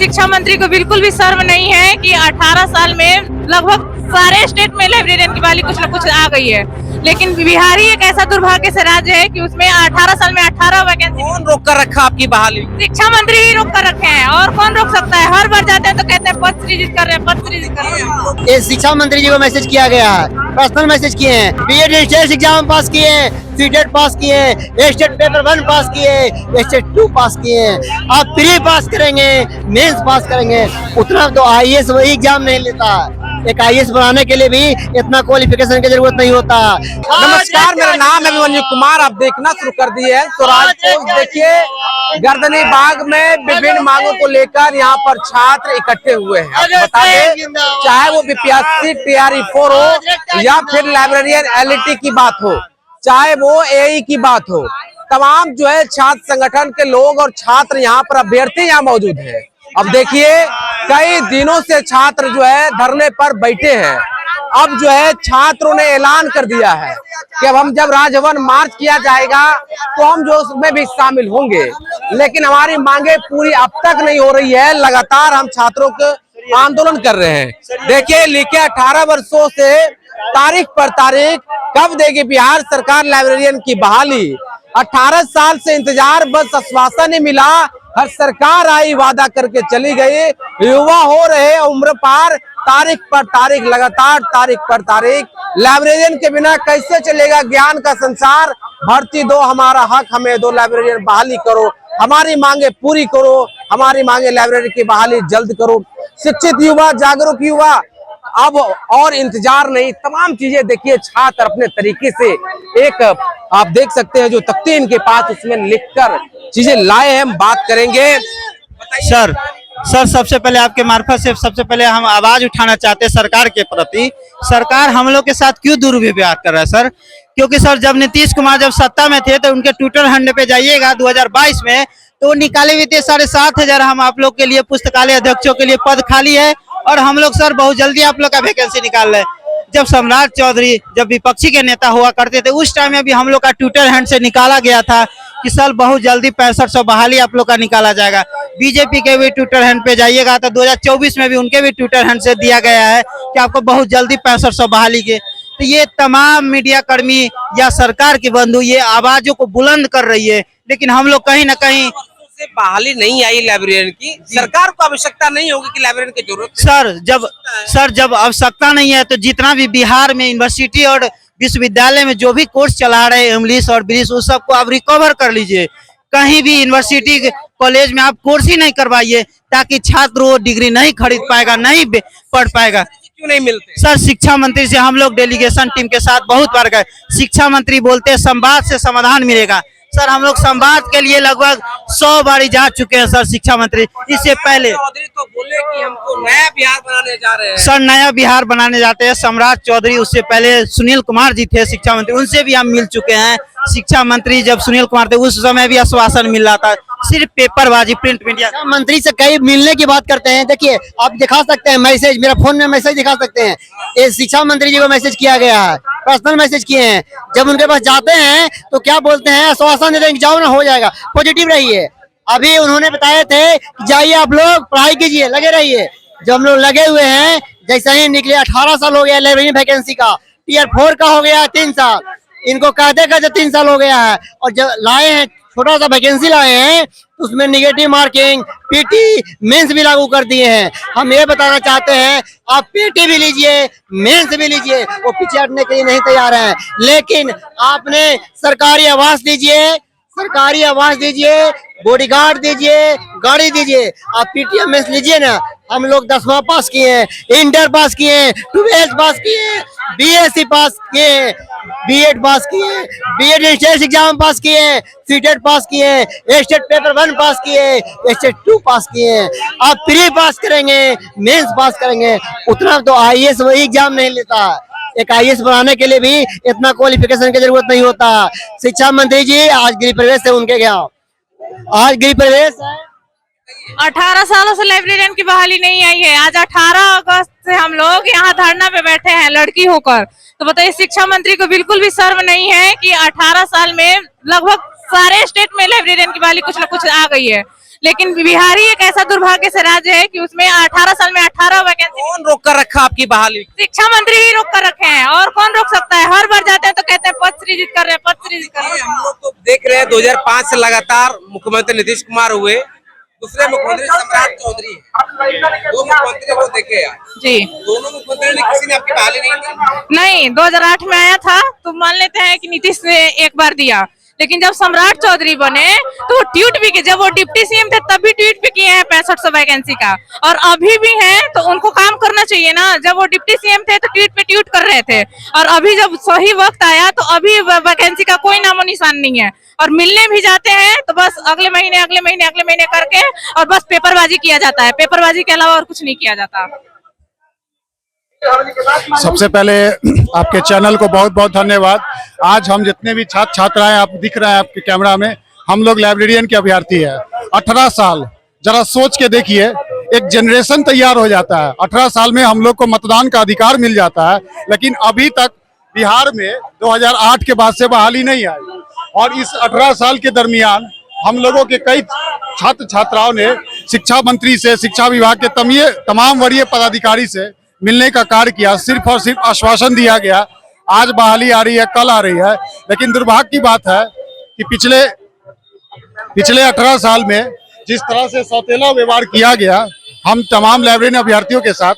शिक्षा मंत्री को बिल्कुल भी शर्म नहीं है कि 18 साल में लगभग सारे स्टेट में लाइब्रेरियन की बहाली कुछ न कुछ आ गई है, लेकिन बिहार ही एक ऐसा दुर्भाग्य से राज्य है कि उसमें 18 साल में 18 वैकेंसी। कौन रोक कर रखा आपकी बहाली? शिक्षा मंत्री ही रोक कर रखे हैं, और कौन रोक सकता है? हर बार जाते हैं तो कहते हैं पद सृजित कर रहे हैं, पद सृजित कर रहे हैं। ये शिक्षा मंत्री जी को मैसेज किया गया है, पर्सनल मैसेज किए हैं। बीएड स्टेट एग्जाम पास किए हैं, सीटेट पास किए हैं, स्टेट पेपर 1 पास किए हैं, स्टेट 2 पास किए हैं। आप प्री पास करेंगे, मेंस पास करेंगे, उतना तो आईएएस वही एग्जाम नहीं लेता। एक आईएएस बनाने के लिए भी इतना क्वालिफिकेशन की जरूरत नहीं होता। नमस्कार, मेरा नाम है अभिमन्यु कुमार। आप देखना शुरू कर दिए हैं स्वराज पोस्ट। देखिए, गर्दनी बाग में विभिन्न मांगों को लेकर यहाँ पर छात्र इकट्ठे हुए हैं। आपको बता दें, चाहे वो बीपीएससी टीआरई 4 हो या फिर लाइब्रेरियन एलईटी की बात हो, चाहे वो एई की बात हो, तमाम जो है छात्र संगठन के लोग और छात्र यहाँ पर अभ्यर्थी यहाँ मौजूद हैं। अब देखिए, कई दिनों से छात्र जो है धरने पर बैठे हैं। अब जो है छात्रों ने ऐलान कर दिया है कि अब हम जब राजभवन मार्च किया जाएगा तो हम जो उसमें भी शामिल होंगे, लेकिन हमारी मांगे पूरी अब तक नहीं हो रही है। लगातार हम छात्रों के आंदोलन कर रहे हैं। देखिए, लिखे 18 वर्षों से तारीख पर तारीख कब देगी बिहार सरकार लाइब्रेरियन की बहाली। 18 साल से इंतजार, बस आश्वासन ही मिला। हर सरकार आई, वादा करके चली गई। युवा हो रहे उम्र पार, तारीख पर तारीख, लगातार तारीख पर तारीख। लाइब्रेरियन के बिना कैसे चलेगा ज्ञान का संसार। भर्ती दो, हमारा हक हमें दो, लाइब्रेरियन बहाली करो, हमारी मांगे पूरी करो, हमारी मांगे लाइब्रेरी की बहाली जल्द करो। शिक्षित युवा, जागरूक युवा, अब और इंतजार नहीं। तमाम चीजें देखिए, छात्र अपने तरीके से एक आप देख सकते हैं जो तख्ती इनके पास, उसमें लिखकर चीजें लाए हैं। हम बात करेंगे। सर सबसे पहले आपके मार्फत से सबसे पहले हम आवाज उठाना चाहते हैं सरकार के प्रति। सरकार हम लोग के साथ क्यों दुर्व्यवहार कर रहा है सर? क्योंकि सर, जब नीतीश कुमार जब सत्ता में थे तो उनके ट्विटर हैंडल पे जाइएगा 2022 में, तो निकाले हुए थे 7,500 हम आप लोग के लिए पुस्तकालय अध्यक्षों के लिए पद खाली है। और हम लोग सर बहुत जल्दी आप लोग का वैकेंसी निकाल रहे हैं। जब सम्राट चौधरी जब विपक्षी के नेता हुआ करते थे, उस टाइम में भी हम लोग का ट्विटर हैंड से निकाला गया था कि सर बहुत जल्दी 6500 बहाली आप लोग का निकाला जाएगा। बीजेपी के भी ट्विटर हैंड पे जाइएगा तो 2024 में भी उनके भी ट्विटर हैंड से दिया गया है कि आपको बहुत जल्दी 6500 बहाली के। तो ये तमाम मीडिया कर्मी या सरकार की बंधु ये आवाजों को बुलंद कर रही है, लेकिन हम लोग कहीं ना कहीं से बहाली नहीं आई लाइब्रेरियन की। सरकार को आवश्यकता नहीं होगी कि लाइब्रेरियन की जरूरत। सर जब आवश्यकता नहीं है तो जितना भी बिहार में यूनिवर्सिटी और विश्वविद्यालय में जो भी कोर्स चला रहे हैं इंग्लिश और ब्रिटिश, उस सबको आप रिकवर कर लीजिए। कहीं भी यूनिवर्सिटी कॉलेज में आप कोर्स ही नहीं करवाइए, ताकि छात्र वो डिग्री नहीं खरीद पाएगा, नहीं पढ़ पाएगा। क्यों नहीं मिलते? सर, शिक्षा मंत्री से हम लोग डेलीगेशन टीम के साथ बहुत बार गए। शिक्षा मंत्री बोलते हैं संवाद से समाधान मिलेगा। सर, हम लोग संवाद के लिए लगभग 100 बारी जा चुके हैं सर शिक्षा मंत्री। इससे पहले चौधरी तो बोले कि हमको नया बिहार बनाने जा रहे हैं। सर, नया बिहार बनाने जाते हैं सम्राट चौधरी। उससे पहले सुनील कुमार जी थे शिक्षा मंत्री, उनसे भी हम मिल चुके हैं। शिक्षा मंत्री जब सुनील कुमार थे उस समय भी आश्वासन मिल रहा था, सिर्फ पेपरबाजी, प्रिंट मीडिया। मंत्री से कई मिलने की बात करते हैं। देखिए, आप दिखा सकते हैं मैसेज, मेरा फोन में मैसेज दिखा सकते हैं। ये शिक्षा मंत्री जी को मैसेज किया गया है, पर्सनल मैसेज किए हैं। जब उनके पास जाते हैं तो क्या बोलते हैं? आश्वासन देते हैं जाओ ना, हो जाएगा, पॉजिटिव रहिए। अभी उन्होंने बताए थे कि जाइए आप लोग पढ़ाई कीजिए, लगे रहिए। जब हम लोग लगे हुए हैं, जैसे ही निकले 18 साल हो गया लाइब्रेरी वैकेंसी का, टीयर 4 का हो गया 3 साल, इनको कहते 3 साल हो गया है। और जब लाए हैं छोटा सा वैकेंसी लाए हैं, उसमें निगेटिव मार्किंग, पीटी, मेंस भी लागू कर दिए हैं। हम ये बताना चाहते हैं, आप पीटी भी लीजिए, मेंस भी लीजिए, वो पीछे हटने के लिए नहीं तैयार हैं। लेकिन आपने सरकारी आवास दीजिए, सरकारी आवास दीजिए, बॉडीगार्ड दीजिए, गाड़ी दीजिए। आप पीटीएम मेंस लीजिए ना। हम लोग 10वां पास किए हैं, इंटर पास किए हैं, 12th पास किए हैं, बीएससी पास किए हैं, बीएड पास किए, बीएड स्टेट एग्जाम पास किए, सीटेट पास किए, स्टेट पेपर 1 पास किए, स्टेट 2 पास किए। आप प्री पास करेंगे, मेंस पास करेंगे, उतना तो आईएएस वही एग्जाम नहीं लेता। एक आईएएस बनाने के लिए भी इतना क्वालिफिकेशन की जरूरत नहीं होता। शिक्षा मंत्री जी आज गृह प्रवेश से उनके गया, आज गृह प्रवेश है। 18 सालों से लाइब्रेरियन की बहाली नहीं आई है। आज 18 अगस्त से हम लोग यहाँ धरना पे बैठे हैं लड़की होकर। तो बताइए, शिक्षा मंत्री को बिल्कुल भी शर्म नहीं है कि 18 साल में लगभग सारे स्टेट में लाइब्रेरियन की बहाली कुछ न कुछ आ गई है, लेकिन बिहार ही एक ऐसा दुर्भाग्य से राज्य है कि उसमें 18 साल में 18 वैकेंसी। कौन रोक कर रखा आपकी बहाली? शिक्षा मंत्री ही रोक कर रखे हैं, और कौन रोक सकता है? हर बार जाते हैं तो कहते हैं पद सृजित कर रहे हैं, पद सृजित कर रहे हैं। हम लोग तो देख रहे हैं 2005 से लगातार मुख्यमंत्री नीतीश कुमार हुए, दूसरे मुख्यमंत्री सम्राट चौधरी, दो मुख्यमंत्री वो देखे यार। जी, दोनों मुख्यमंत्री ने किसी ने आपकी बहाली नहीं की। नहीं, 2008 में आया था तो मान लेते हैं कि नीतीश ने एक बार दिया, लेकिन जब सम्राट चौधरी बने तो वो ट्वीट भी किए। जब वो डिप्टी सीएम थे तब भी ट्वीट भी किए हैं 6500 वैकेंसी का, और अभी भी हैं तो उनको काम करना चाहिए ना। जब वो डिप्टी सीएम थे तो ट्वीट पे ट्वीट कर रहे थे, और अभी जब सही वक्त आया तो अभी वैकेंसी का कोई नामो निशान नहीं है। और मिलने भी जाते हैं तो बस अगले महीने करके और बस पेपरबाजी किया जाता है। पेपरबाजी के अलावा और कुछ नहीं किया जाता। सबसे पहले आपके चैनल को बहुत बहुत धन्यवाद। आज हम जितने भी छात्र छात्राएं आप दिख रहे हैं आपके कैमरा में, हम लोग लाइब्रेरियन के अभ्यर्थी है। 18 साल, जरा सोच के देखिए, एक जनरेशन तैयार हो जाता है। 18 साल में हम लोग को मतदान का अधिकार मिल जाता है, लेकिन अभी तक बिहार में 2008 के बाद से बहाली नहीं आई। और इस 18 साल के दरमियान हम लोगों के कई छात्र छात्राओं ने शिक्षा मंत्री से, शिक्षा विभाग के तमाम वरीय पदाधिकारी से मिलने का कार्य किया। सिर्फ और सिर्फ आश्वासन दिया गया, आज बहाली आ रही है, कल आ रही है। लेकिन दुर्भाग्य की बात है कि पिछले 18 साल में जिस तरह से सौतेला व्यवहार किया गया हम तमाम लाइब्रेरियन अभ्यर्थियों के साथ,